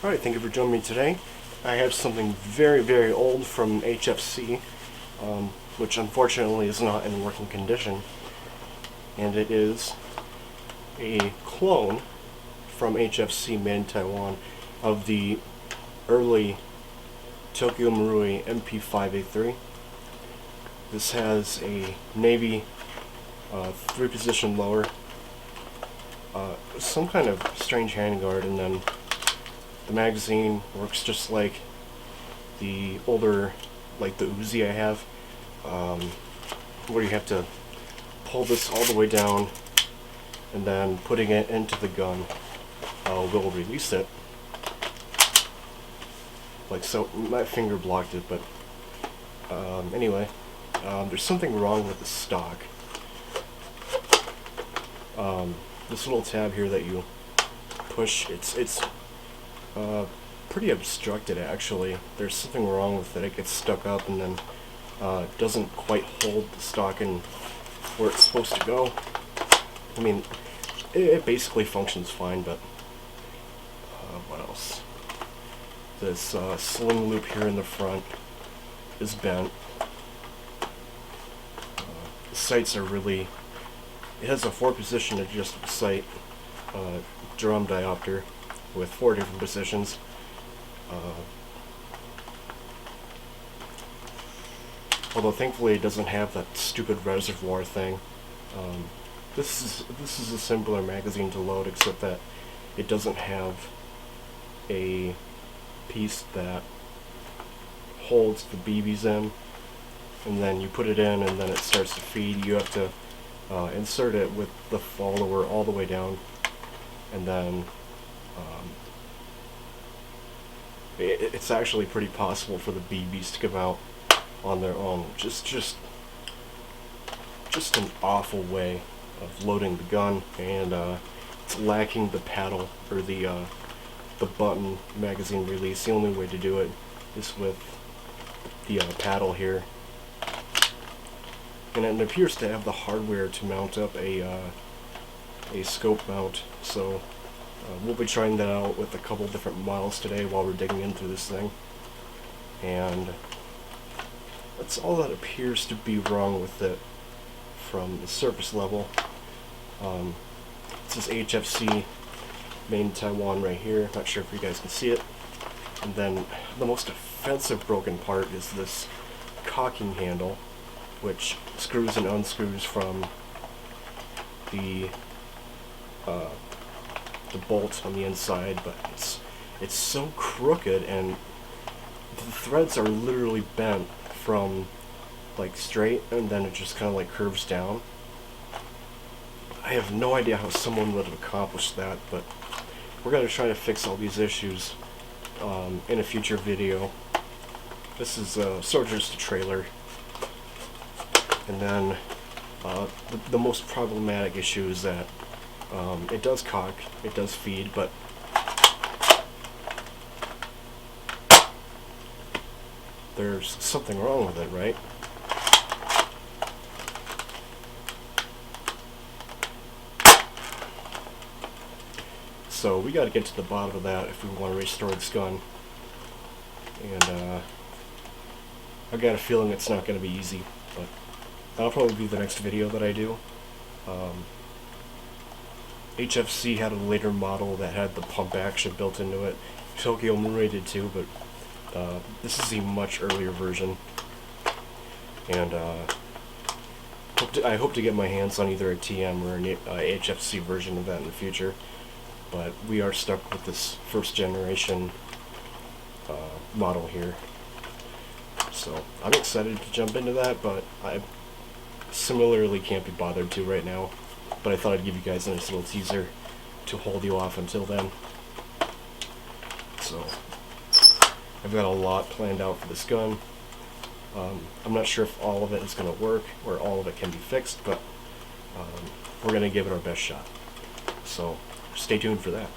Alright, thank you for joining me today. I have something very, very old from HFC, which unfortunately is not in working condition. And it is a clone from HFC made in Taiwan of the early Tokyo Marui MP5A3. This has a Navy 3-position lower, some kind of strange handguard, and then the magazine works just like the older, like the Uzi I have, where you have to pull this all the way down and then putting it into the gun will release it. Like so. My finger blocked it, but anyway, there's something wrong with the stock. This little tab here that you push, it's pretty obstructed actually. There's something wrong with it. It gets stuck up and then doesn't quite hold the stock in where it's supposed to go. I mean, it basically functions fine, but what else? This sling loop here in the front is bent. The sights are really... It has a 4-position adjustable sight, drum diopter with 4 different positions. Although thankfully it doesn't have that stupid reservoir thing. This is a simpler magazine to load, except that it doesn't have a piece that holds the BBs in, and then you put it in and then it starts to feed. You have to insert it with the follower all the way down, and then it's actually pretty possible for the BBs to come out on their own. Just an awful way of loading the gun, and it's lacking the paddle or the button magazine release. The only way to do it is with the paddle here, and it appears to have the hardware to mount up a scope mount. So we'll be trying that out with a couple different models today while we're digging into this thing, and that's all that appears to be wrong with it from the surface level. It says HFC made in Taiwan right here. Not sure if you guys can see it. And then the most offensive broken part is this cocking handle, which screws and unscrews from the bolt on the inside, but it's so crooked, and the threads are literally bent from like straight, and then it just kind of like curves down. I have no idea how someone would have accomplished that, but we're going to try to fix all these issues in a future video. This is sort of just a trailer. And then the most problematic issue is that it does cock, it does feed, but there's something wrong with it, right? So we got to get to the bottom of that if we want to restore this gun. And I got a feeling it's not going to be easy, but that'll probably be the next video that I do. HFC had a later model that had the pump action built into it. Tokyo Marui did too, but this is a much earlier version. And I hope to get my hands on either a TM or an HFC version of that in the future. But we are stuck with this 1st generation model here. So I'm excited to jump into that, but I similarly can't be bothered to right now. But I thought I'd give you guys a nice little teaser to hold you off until then. So I've got a lot planned out for this gun. I'm not sure if all of it is going to work or all of it can be fixed, but we're going to give it our best shot. So stay tuned for that.